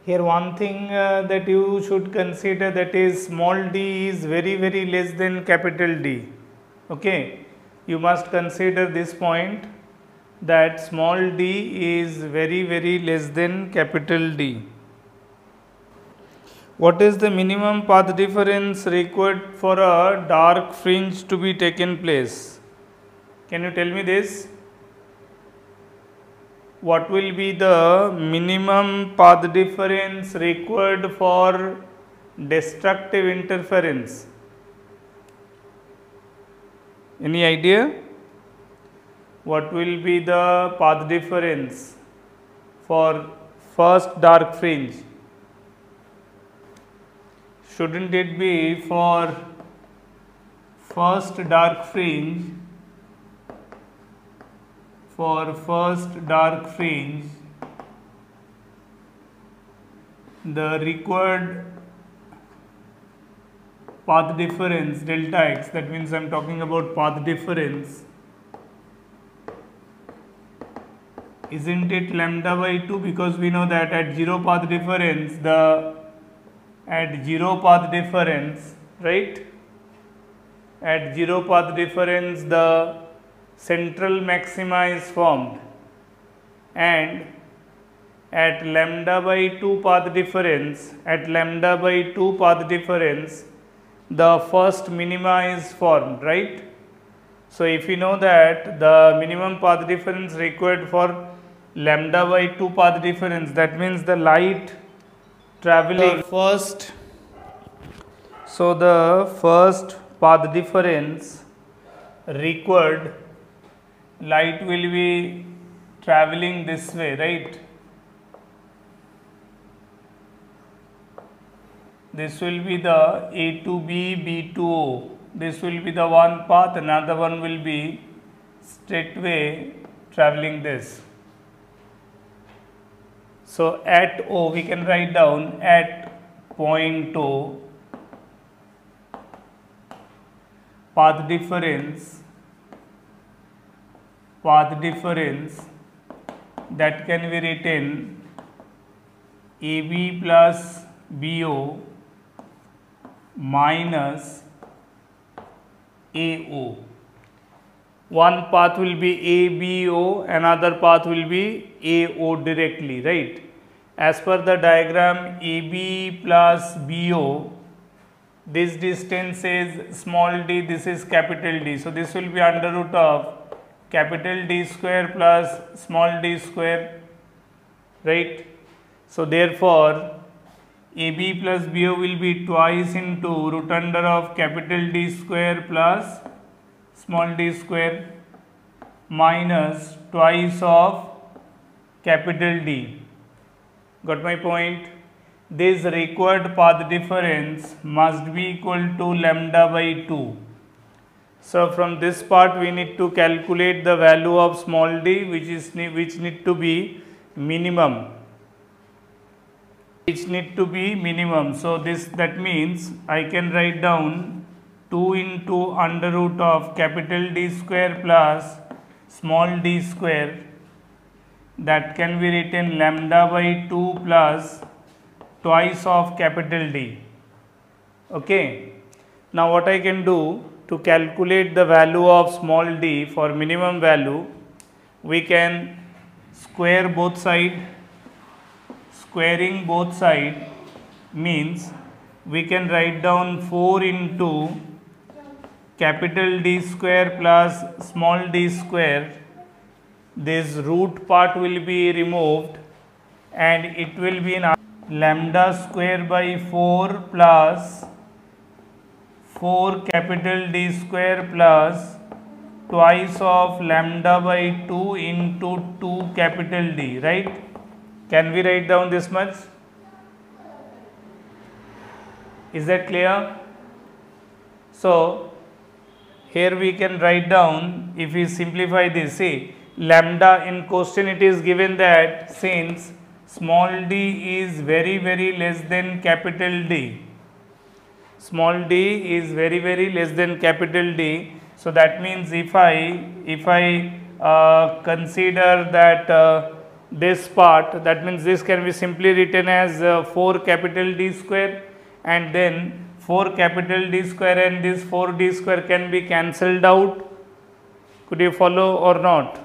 Here one thing that you should consider, that is small d is very less than capital D. Okay, you must consider this point, that small d is very less than capital D. What is the minimum path difference required for a dark fringe to be taken place? Can you tell me this? What will be the minimum path difference required for destructive interference? Any idea? What will be the path difference for first dark fringe? Shouldn't it be for first dark fringe? For first dark fringe, the required path difference delta x, that means I am talking about path difference, isn't it lambda by 2? Because we know that at zero path difference, right? At zero path difference, the central maxima is formed, and at lambda by 2 path difference, the first minima is formed, right? So if you know that the minimum path difference required for lambda by 2 path difference, that means the light traveling first, so the first path difference required, light will be traveling this way, right? This will be the A to B, B to O. This will be the one path, another one will be straightway traveling this. So at O, we can write down at point O, path difference that can be written AB plus BO minus AO. One path will be ABO, another path will be AO directly, right? As per the diagram, AB plus BO, this distance is small d, this is capital D. So this will be under root of capital D square plus small d square, right? So therefore, AB plus BO will be twice into root under of capital D square plus small d square minus twice of capital D. Got my point? This required path difference must be equal to lambda by 2. So from this part we need to calculate the value of small d, which need to be minimum. So that means I can write down 2 into under root of capital D square plus small d square, that can be written lambda by 2 plus twice of capital D. Okay. Now what I can do to calculate the value of small d for minimum value, we can square both sides. Squaring both sides means we can write down 4 into capital D square plus small d square. This root part will be removed and it will be in lambda square by 4 plus 4 capital D square plus twice of lambda by 2 into 2 capital D, right? Can we write down this much? Is that clear? So here we can write down, if we simplify this, see, lambda in question it is given that since small d is very less than capital D, small d is very less than capital D, so that means if I consider that this part, that means this can be simply written as 4 capital D square, and then 4 capital D square and this 4D square can be cancelled out. Could you follow or not?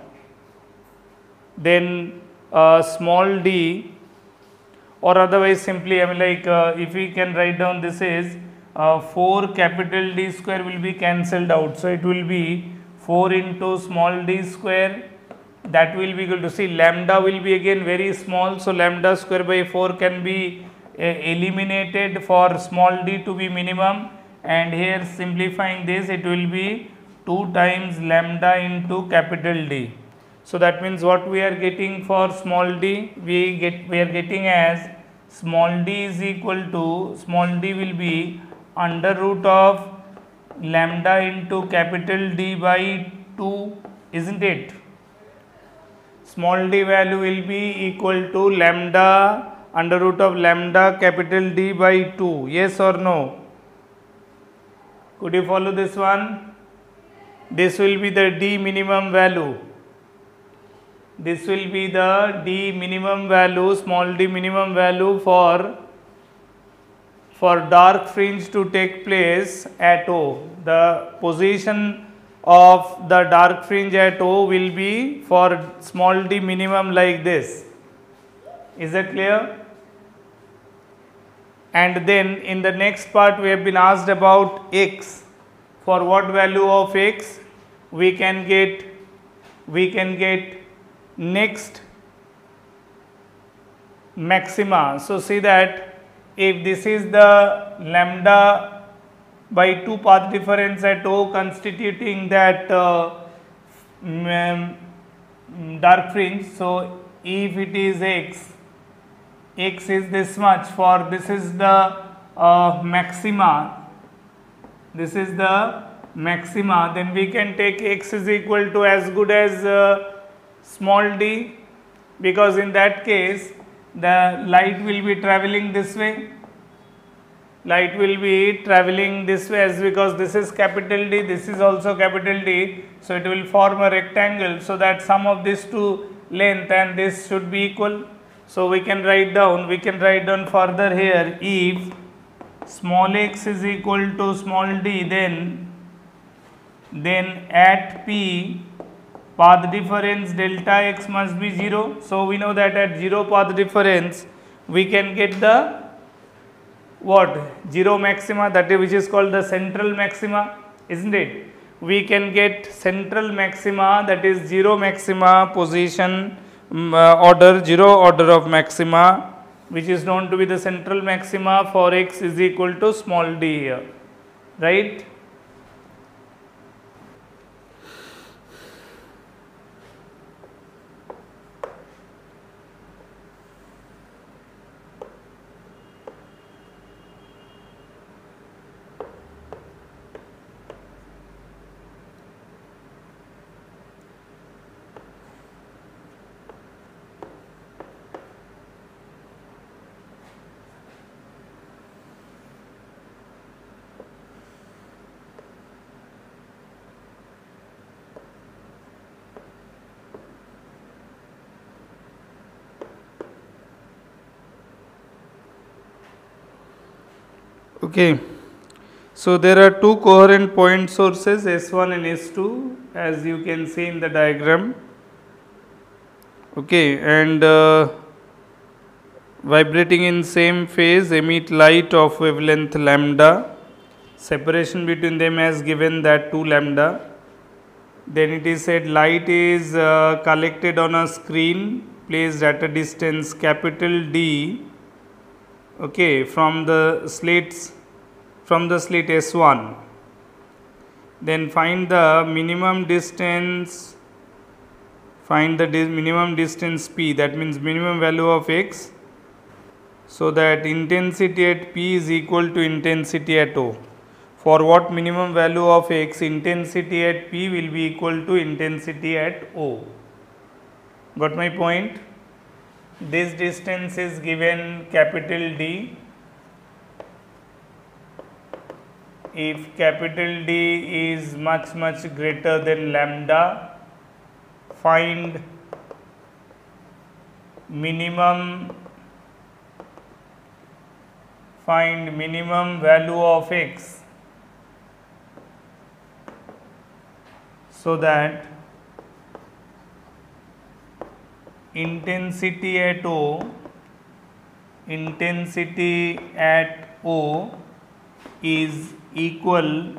Then small d, or otherwise simply if we can write down, this is 4 capital D square will be cancelled out. So it will be 4 into small d square, that will be equal to, see, lambda will be again very small. So lambda square by 4 can be eliminated for small d to be minimum, and here simplifying this, it will be 2 times lambda into capital D. So that means what we are getting for small d, we are getting as small d is equal to, small d will be under root of lambda into capital D by 2, isn't it? Small d value will be equal to lambda under root of lambda capital D by 2, yes or no? Could you follow this one? This will be the D minimum value. This will be the D minimum value, small d minimum value for dark fringe to take place at O. The position of the dark fringe at O will be for small d minimum like this. Is that clear? And then in the next part we have been asked about x. For what value of x we can get next maxima. So see that if this is the lambda by 2 path difference at O constituting that dark fringe, so if it is x is this much, for this is the maxima, this is the maxima, then we can take x is equal to as good as small d, because in that case the light will be travelling this way. Light will be travelling this way, as because this is capital D, this is also capital D, so it will form a rectangle, so that sum of these two length and this should be equal. So we can write down further here, if small x is equal to small d, then at P path difference delta x must be 0. So we know that at 0 path difference we can get the what? 0 maxima, that is, which is called the central maxima, isn't it? We can get central maxima, that is 0 maxima position order, 0 order of maxima, which is known to be the central maxima for x is equal to small d here, right? Okay, so there are two coherent point sources, S1 and S2, as you can see in the diagram. Okay, and vibrating in same phase emit light of wavelength lambda. Separation between them as given that 2 lambda. Then it is said light is collected on a screen placed at a distance capital D, okay, from the slit S1. Then find the minimum distance, minimum distance P, that means minimum value of x, so that intensity at P is equal to intensity at O. For what minimum value of x, intensity at P will be equal to intensity at O. Got my point? This distance is given capital D. If capital D is much greater than lambda, find minimum, find minimum value of x so that intensity at O is equal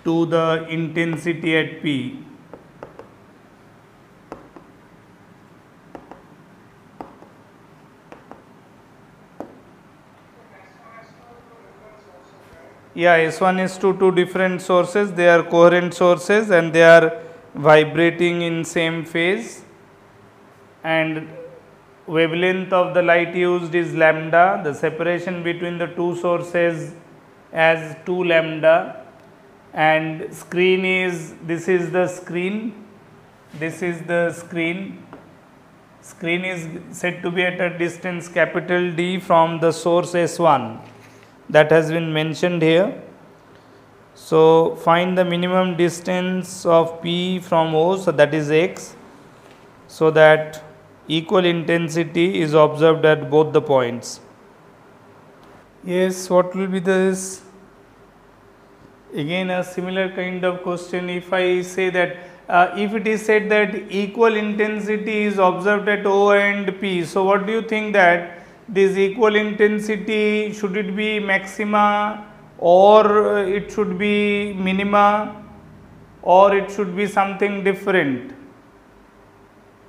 to the intensity at P. Yeah, S1 is to two different sources, they are coherent sources and they are vibrating in same phase, and wavelength of the light used is lambda, the separation between the two sources as 2 lambda, and screen is, this is the screen, screen is said to be at a distance capital D from the source S1, that has been mentioned here. So find the minimum distance of P from O, so that is x, so that equal intensity is observed at both the points. Yes, what will be this? Again a similar kind of question. If I say that if it is said that equal intensity is observed at O and P, so what do you think that this equal intensity, should it be maxima or it should be minima or it should be something different?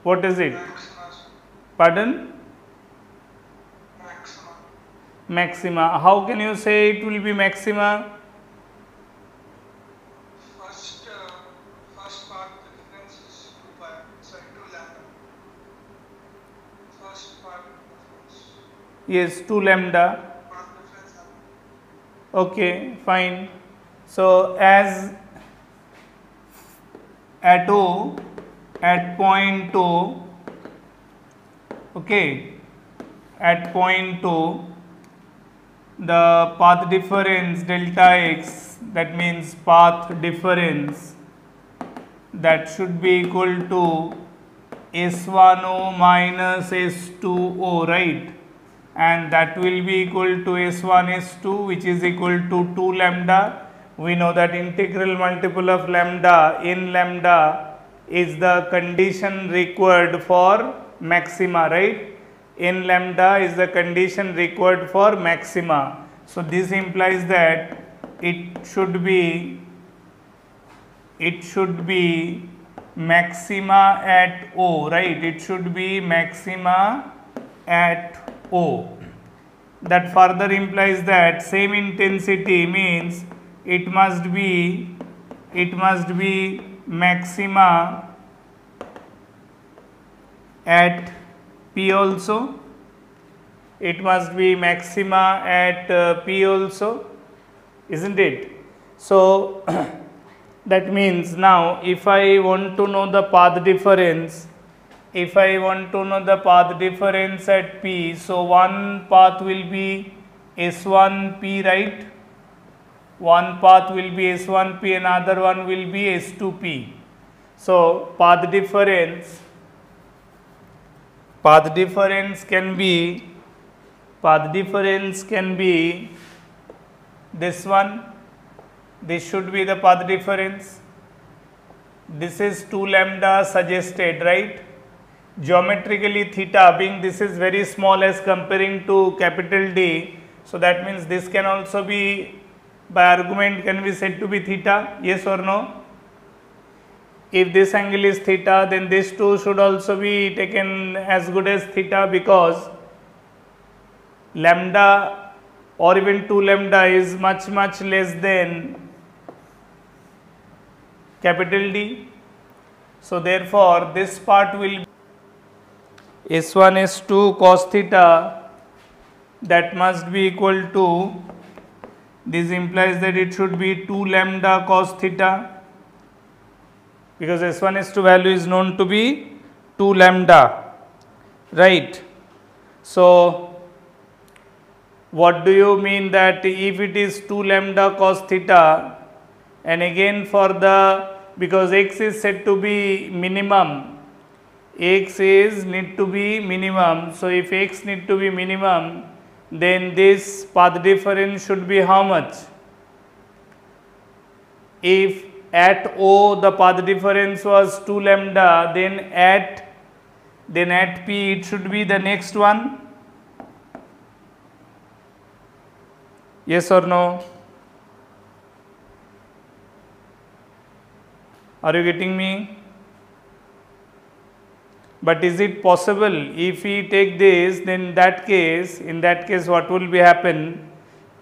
What is it? Pardon? Maxima. How can you say it will be maxima? First path difference is 2 pi, sorry 2 lambda. First path difference. Yes, 2 lambda. Path difference. Okay, fine. So as at O, at point O, okay, at point O, the path difference delta x, that means path difference, that should be equal to S1O minus S2O, right? And that will be equal to S1 S2, which is equal to 2 lambda. We know that integral multiple of lambda in lambda is the condition required for maxima, right? N lambda is the condition required for maxima. So this implies that it should be maxima at O, right? It should be maxima at O. That further implies that same intensity means it must be maxima at P also. It must be maxima at P also, isn't it? So that means now if I want to know the path difference, at P, so one path will be S1P, right? One path will be S1P, another one will be S2P. So path difference can be this one. This should be the path difference. This is 2 lambda suggested, right? Geometrically theta being this is very small as comparing to capital D, so that means this can also be, by argument, can be said to be theta, yes or no? If this angle is theta, then this too should also be taken as good as theta, because lambda or even 2 lambda is much less than capital D. So therefore this part will be S1 S2 cos theta, that must be equal to, this implies that it should be 2 lambda cos theta, because S1 S2 value is known to be 2 lambda, right? So what do you mean that if it is 2 lambda cos theta, and again for the because x is said to be minimum. X is need to be minimum. So if x need to be minimum, then this path difference should be how much? If at O the path difference was 2 lambda, then at P it should be the next one. Yes or no? Are you getting me? But is it possible if we take this, then in that case what will be happen?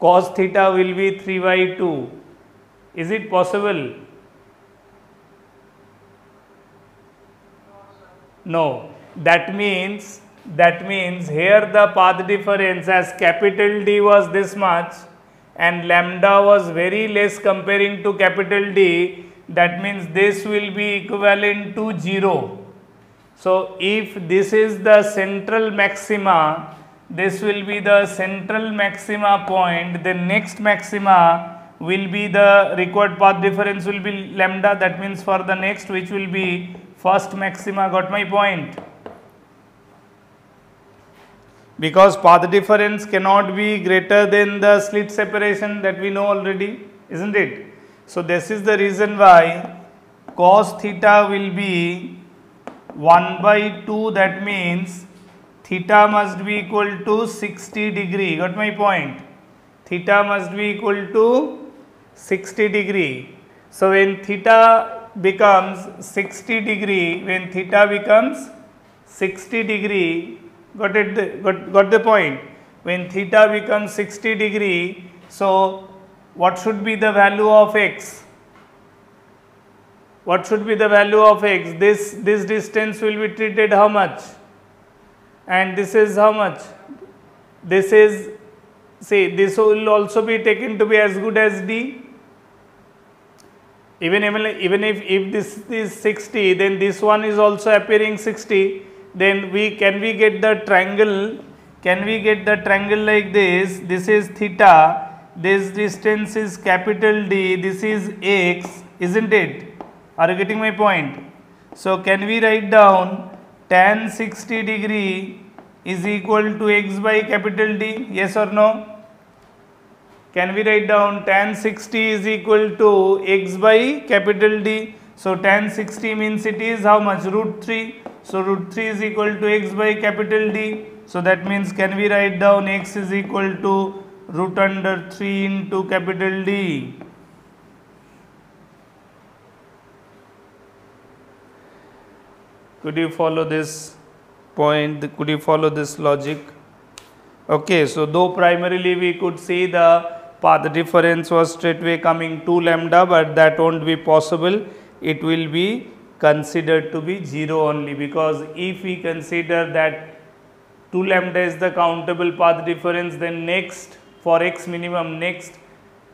Cos theta will be 3 by 2. Is it possible? No. That means here the path difference as capital D was this much and lambda was very less comparing to capital D, that means this will be equivalent to 0. So if this is the central maxima, this will be the central maxima point, the next maxima will be the required path difference will be lambda, that means for the next which will be first maxima. Got my point? Because path difference cannot be greater than the slit separation, that we know already, isn't it? So this is the reason why cos theta will be 1 by 2, that means theta must be equal to 60 degree. Got my point? Theta must be equal to 60 degree. So when theta becomes 60 degree, got the point? When theta becomes 60 degree, so what should be the value of x? What should be the value of x? This distance will be treated how much? And this is how much? This is, see, this will also be taken to be as good as D. Even if this is 60, then this one is also appearing 60. Then can we get the triangle like this? This is theta, this distance is capital D, this is x, isn't it? Are you getting my point? So can we write down tan 60 degree is equal to x by capital D? Yes or no? Can we write down tan 60 is equal to x by capital D? So tan 60 means it is how much? Root 3. So root 3 is equal to x by capital D. So that means can we write down x is equal to root under 3 into capital D? Could you follow this point? Could you follow this logic? Okay, so though primarily we could see the path difference was straightway coming 2 lambda, but that won't be possible. It will be considered to be 0 only, because if we consider that 2 lambda is the countable path difference, then next for x minimum, next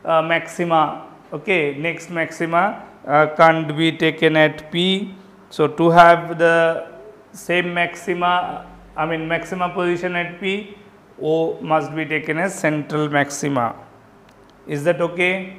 maxima, okay, next maxima can't be taken at P. So to have the same maxima, maxima position at P, O must be taken as central maxima. Is that okay?